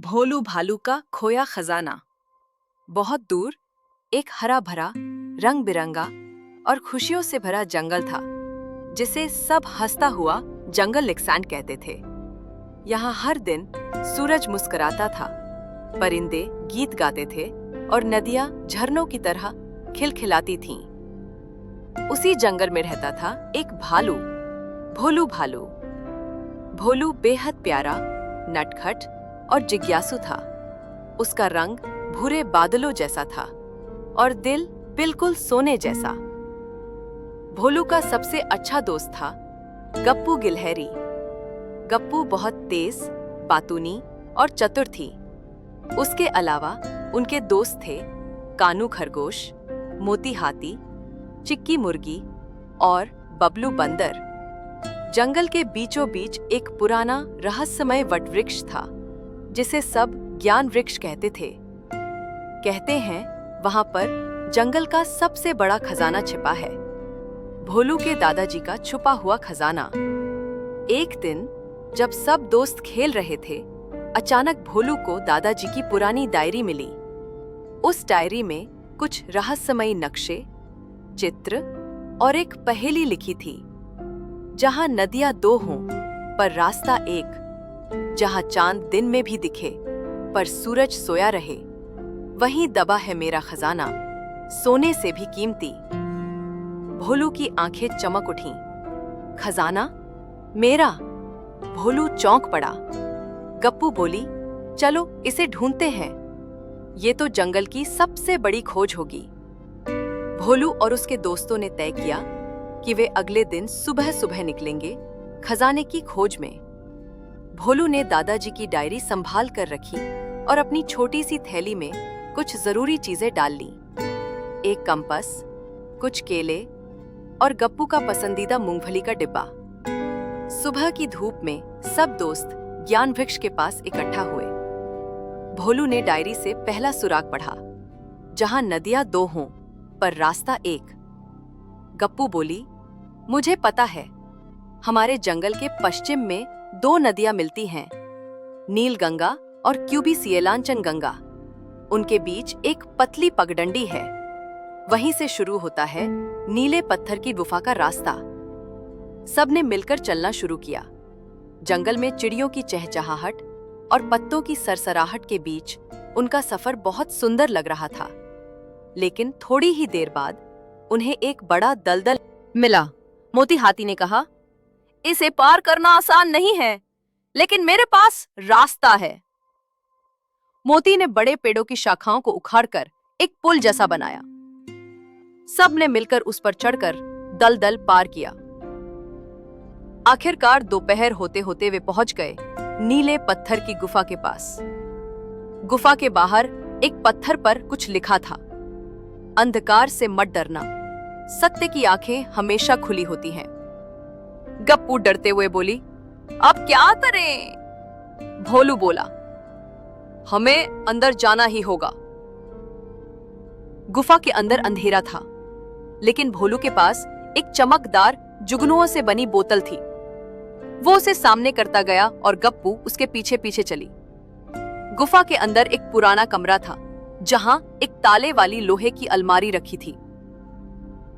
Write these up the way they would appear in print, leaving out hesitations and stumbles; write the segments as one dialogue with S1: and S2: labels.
S1: भोलू भालू का खोया खजाना। बहुत दूर एक हरा भरा, रंग बिरंगा और खुशियों से भरा जंगल था, जिसे सब हंसता हुआ जंगल लेकसैंड कहते थे। यहाँ हर दिन सूरज मुस्कुराता था, परिंदे गीत गाते थे और नदियाँ झरनों की तरह खिलखिलाती थीं। उसी जंगल में रहता था एक भालू, भोलू भालू। भोलू बेहद प्यारा, नटखट और जिज्ञासु था। उसका रंग भूरे बादलों जैसा था और दिल बिल्कुल सोने जैसा। भोलू का सबसे अच्छा दोस्त था गप्पू गिलहरी। गप्पू बहुत तेज, बातूनी और चतुर थी। उसके अलावा उनके दोस्त थे कानू खरगोश, मोती हाथी, चिक्की मुर्गी और बबलू बंदर। जंगल के बीचों बीच एक पुराना रहस्यमय वटवृक्ष था, जिसे सब ज्ञान वृक्ष कहते थे। कहते हैं वहां पर जंगल का सबसे बड़ा खजाना छिपा है, भोलू के दादाजी का छुपा हुआ खजाना। एक दिन जब सब दोस्त खेल रहे थे, अचानक भोलू को दादाजी की पुरानी डायरी मिली। उस डायरी में कुछ रहस्यमयी नक्शे, चित्र और एक पहेली लिखी थी। जहां नदियां दो हों पर रास्ता एक, जहां चांद दिन में भी दिखे पर सूरज सोया रहे, वहीं दबा है मेरा खजाना, सोने से भी कीमती। भोलू की आंखें चमक उठीं। खजाना मेरा? भोलू चौंक पड़ा। गप्पू बोली, चलो इसे ढूंढते हैं, ये तो जंगल की सबसे बड़ी खोज होगी। भोलू और उसके दोस्तों ने तय किया कि वे अगले दिन सुबह सुबह निकलेंगे खजाने की खोज में। भोलू ने दादाजी की डायरी संभाल कर रखी और अपनी छोटी सी थैली में कुछ जरूरी चीजें डाल ली। एक कंपास, कुछ केले और गप्पू का पसंदीदा मूंगफली का डिब्बा। सुबह की धूप में सब दोस्त ज्ञान वृक्ष के पास इकट्ठा हुए। भोलू ने डायरी से पहला सुराग पढ़ा, जहां नदियां दो हों पर रास्ता एक। गप्पू बोली, मुझे पता है, हमारे जंगल के पश्चिम में दो नदियां मिलती हैं, नील गंगा और क्यूबी सिएलांचन गंगा। उनके बीच एक पतली पगडंडी है, वहीं से शुरू होता है नीले पत्थर की गुफा का रास्ता। सबने मिलकर चलना शुरू किया। जंगल में चिड़ियों की चहचहाहट और पत्तों की सरसराहट के बीच उनका सफर बहुत सुंदर लग रहा था। लेकिन थोड़ी ही देर बाद उन्हें एक बड़ा दलदल मिला। मोती हाथी ने कहा, इसे पार करना आसान नहीं है, लेकिन मेरे पास रास्ता है। मोती ने बड़े पेड़ों की शाखाओं को उखाड़कर एक पुल जैसा बनाया। सब ने मिलकर उस पर चढ़कर दलदल पार किया। आखिरकार दोपहर होते होते वे पहुंच गए नीले पत्थर की गुफा के पास। गुफा के बाहर एक पत्थर पर कुछ लिखा था, अंधकार से मत डरना, सत्य की आंखें हमेशा खुली होती हैं। गप्पू डरते हुए बोली, अब क्या करें? भोलू बोला, हमें अंदर जाना ही होगा। गुफा के अंदर अंधेरा था, लेकिन भोलू के पास एक चमकदार जुगनुओं से बनी बोतल थी। वो उसे सामने करता गया और गप्पू उसके पीछे पीछे चली। गुफा के अंदर एक पुराना कमरा था, जहां एक ताले वाली लोहे की अलमारी रखी थी।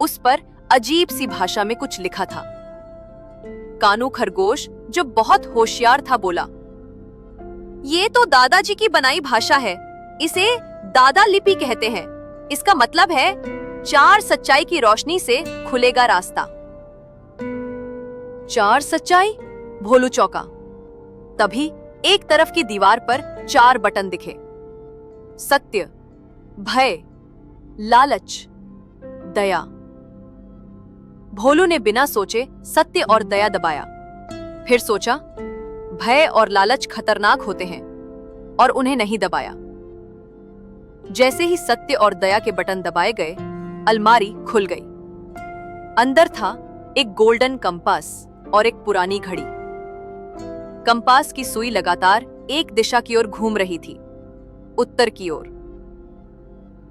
S1: उस पर अजीब सी भाषा में कुछ लिखा था। कानू खरगोश, जो बहुत होशियार था, बोला, ये तो दादाजी की बनाई भाषा है, इसे दादा लिपि कहते हैं। इसका मतलब है 4 सच्चाई की रोशनी से खुलेगा रास्ता। 4 सच्चाई? भोलू चौंका। तभी एक तरफ की दीवार पर 4 बटन दिखे, सत्य, भय, लालच, दया। भोलू ने बिना सोचे सत्य और दया दबाया। फिर सोचा, भय और लालच खतरनाक होते हैं और उन्हें नहीं दबाया। जैसे ही सत्य और दया के बटन दबाए गए, अलमारी खुल गई। अंदर था एक गोल्डन कंपास और एक पुरानी घड़ी। कंपास की सुई लगातार एक दिशा की ओर घूम रही थी, उत्तर की ओर।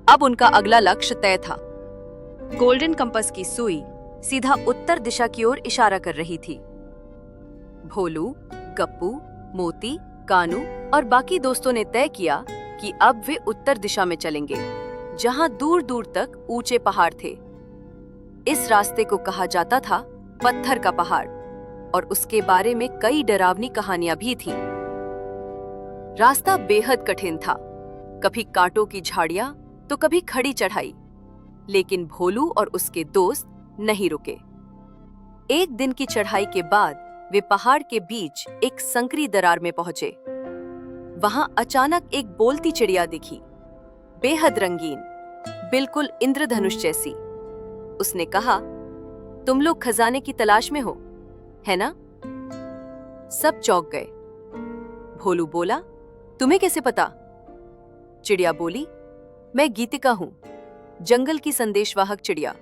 S1: अब उनका अगला लक्ष्य तय था। गोल्डन कंपास की सुई सीधा उत्तर दिशा की ओर इशारा कर रही थी। भोलू, गप्पू, मोती कानू और बाकी दोस्तों ने तय किया कि अब वे उत्तर दिशा में चलेंगे, जहां दूर दूर तक ऊंचे पहाड़ थे। इस रास्ते को कहा जाता था पत्थर का पहाड़, और उसके बारे में कई डरावनी कहानियां भी थीं। रास्ता बेहद कठिन था, कभी कांटों की झाड़ियां तो कभी खड़ी चढ़ाई, लेकिन भोलू और उसके दोस्त नहीं रुके। एक दिन की चढ़ाई के बाद वे पहाड़ के बीच एक संकरी दरार में पहुंचे। वहां अचानक एक बोलती चिड़िया दिखी, बेहद रंगीन, बिल्कुल इंद्रधनुष जैसी। उसने कहा, तुम लोग खजाने की तलाश में हो, है ना? सब चौंक गए। भोलू बोला, तुम्हें कैसे पता? चिड़िया बोली, मैं गीतिका हूं, जंगल की संदेशवाहक चिड़िया।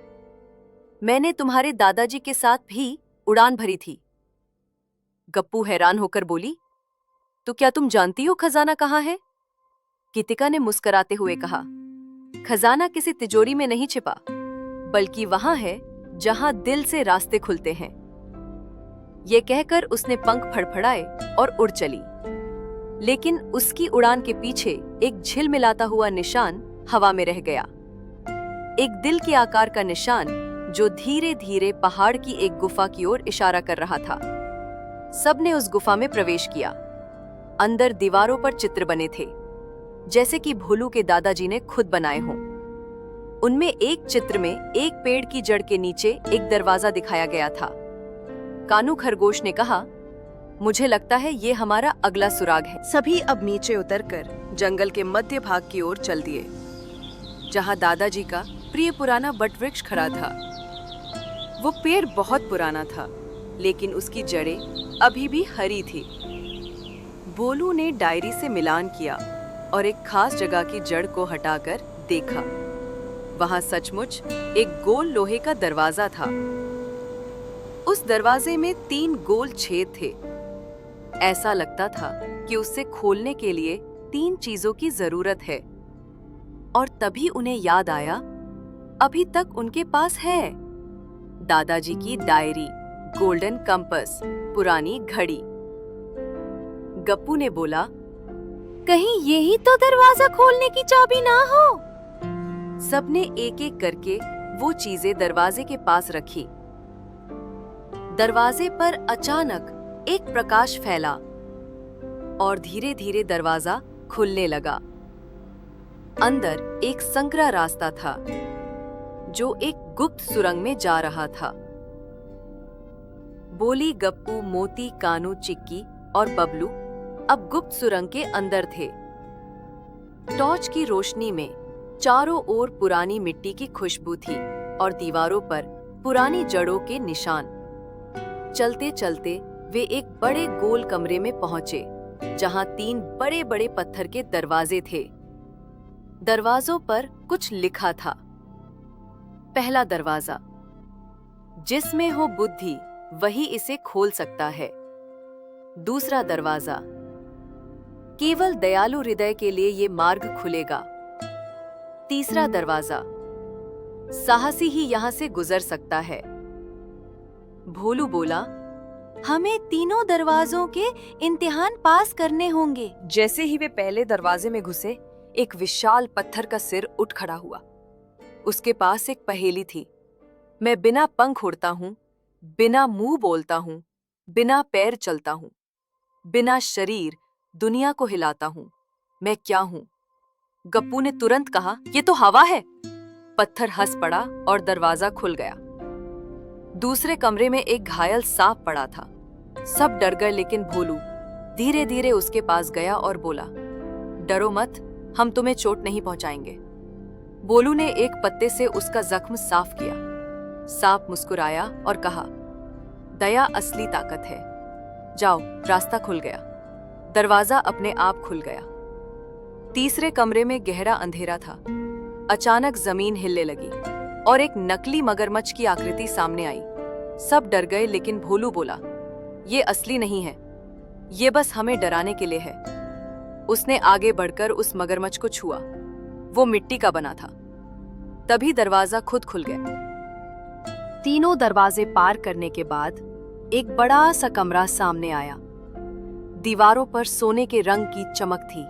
S1: मैंने तुम्हारे दादाजी के साथ भी उड़ान भरी थी। गप्पू हैरान होकर बोली, तो क्या तुम जानती हो खजाना कहाँ है? गीतिका ने मुस्कुराते हुए कहा, खजाना किसी तिजोरी में नहीं छिपा, बल्कि वहां है जहां दिल से रास्ते खुलते हैं। ये कहकर उसने पंख फड़फड़ाए और उड़ चली। लेकिन उसकी उड़ान के पीछे एक झिलमिलाता हुआ निशान हवा में रह गया, एक दिल के आकार का निशान जो धीरे धीरे पहाड़ की एक गुफा की ओर इशारा कर रहा था। सबने उस गुफा में प्रवेश किया। अंदर दीवारों पर चित्र बने थे, जैसे कि भोलू के दादाजी ने खुद बनाए हों। उनमें एक चित्र में एक पेड़ की जड़ के नीचे एक दरवाजा दिखाया गया था। कानू खरगोश ने कहा, मुझे लगता है ये हमारा अगला सुराग है। सभी अब नीचे उतरकर जंगल के मध्य भाग की ओर चल दिए, जहां दादाजी का प्रिय पुराना बटवृक्ष खड़ा था। वो पेड़ बहुत पुराना था, लेकिन उसकी जड़ें अभी भी हरी थी। भोलू ने डायरी से मिलान किया और एक खास जगह की जड़ को हटाकर देखा। वहां सचमुच एक गोल लोहे का दरवाजा था। उस दरवाजे में 3 गोल छेद थे। ऐसा लगता था कि उसे खोलने के लिए 3 चीजों की जरूरत है। और तभी उन्हें याद आया, अभी तक उनके पास है दादाजी की डायरी, गोल्डन कंपास, पुरानी घड़ी। गप्पू ने बोला, कहीं यही तो दरवाजा खोलने की चाबी ना हो। सबने एक एक करके वो चीजें दरवाजे के पास रखी। दरवाजे पर अचानक एक प्रकाश फैला और धीरे धीरे दरवाजा खुलने लगा। अंदर एक संकरा रास्ता था, जो एक गुप्त सुरंग में जा रहा था। बोली, गप्पू, मोती, कानू, चिक्की और बबलू अब गुप्त सुरंग के अंदर थे। टॉर्च की रोशनी में चारों ओर पुरानी मिट्टी की खुशबू थी और दीवारों पर पुरानी जड़ों के निशान। चलते चलते वे एक बड़े गोल कमरे में पहुंचे, जहां 3 बड़े बड़े पत्थर के दरवाजे थे। दरवाजों पर कुछ लिखा था। पहला दरवाजा, जिसमें हो बुद्धि वही इसे खोल सकता है। दूसरा दरवाजा, केवल दयालु हृदय के लिए ये मार्ग खुलेगा। तीसरा दरवाजा, साहसी ही यहां से गुजर सकता है। भोलू बोला, हमें तीनों दरवाजों के इम्तिहान पास करने होंगे। जैसे ही वे पहले दरवाजे में घुसे, एक विशाल पत्थर का सिर उठ खड़ा हुआ। उसके पास एक पहेली थी। मैं बिना पंख उड़ता हूं, बिना मुंह बोलता हूं, बिना पैर चलता हूं, बिना शरीर दुनिया को हिलाता हूं, मैं क्या हूं? गप्पू ने तुरंत कहा, ये तो हवा है। पत्थर हंस पड़ा और दरवाजा खुल गया। दूसरे कमरे में एक घायल सांप पड़ा था। सब डर गए, लेकिन भोलू धीरे धीरे उसके पास गया और बोला, डरो मत, हम तुम्हें चोट नहीं पहुंचाएंगे। भोलू ने एक पत्ते से उसका जख्म साफ किया। सांप मुस्कुराया और कहा, दया असली ताकत है। जाओ, रास्ता खुल गया। दरवाजा अपने आप खुल गया। तीसरे कमरे में गहरा अंधेरा था। अचानक जमीन हिलने लगी और एक नकली मगरमच्छ की आकृति सामने आई। सब डर गए, लेकिन भोलू बोला, ये असली नहीं है, ये बस हमें डराने के लिए है। उसने आगे बढ़कर उस मगरमच्छ को छुआ। वो मिट्टी का बना था। तभी दरवाजा खुद खुल गया। तीनों दरवाजे पार करने के बाद एक बड़ा सा कमरा सामने आया। दीवारों पर सोने के रंग की चमक थी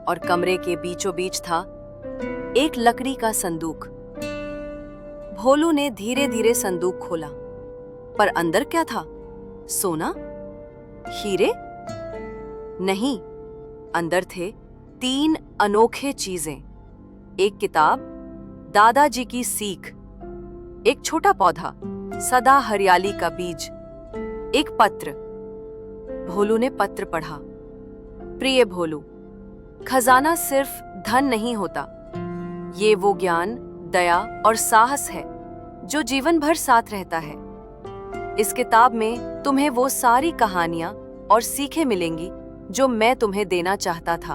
S1: और कमरे के बीचों बीच था एक लकड़ी का संदूक। भोलू ने धीरे धीरे संदूक खोला, पर अंदर क्या था? सोना? हीरे? नहीं, अंदर थे 3 अनोखे चीजें। एक किताब, दादाजी की सीख, एक छोटा पौधा, सदा हरियाली का बीज, एक पत्र। भोलू ने पत्र पढ़ा। प्रिय भोलू, खजाना सिर्फ धन नहीं होता, ये वो ज्ञान, दया और साहस है जो जीवन भर साथ रहता है। इस किताब में तुम्हें वो सारी कहानियां और सीखें मिलेंगी जो मैं तुम्हें देना चाहता था।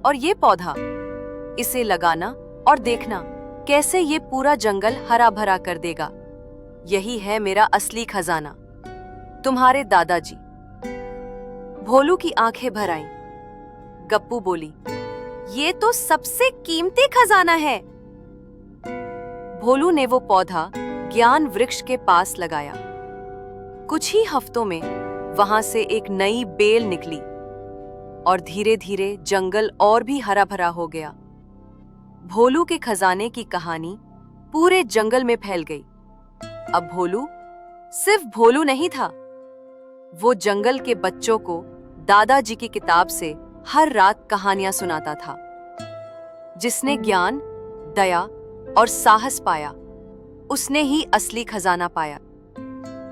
S1: और ये पौधा, इसे लगाना और देखना कैसे ये पूरा जंगल हरा भरा कर देगा। यही है मेरा असली खजाना। तुम्हारे दादाजी। भोलू की आंखें भर आईं। गप्पू बोली, ये तो सबसे कीमती खजाना है। भोलू ने वो पौधा ज्ञान वृक्ष के पास लगाया। कुछ ही हफ्तों में वहां से एक नई बेल निकली और धीरे धीरे जंगल और भी हरा भरा हो गया। भोलू के खजाने की कहानी पूरे जंगल में फैल गई। अब भोलू सिर्फ भोलू नहीं था, वो जंगल के बच्चों को दादाजी की किताब से हर रात कहानियां सुनाता था। जिसने ज्ञान, दया और साहस पाया, उसने ही असली खजाना पाया।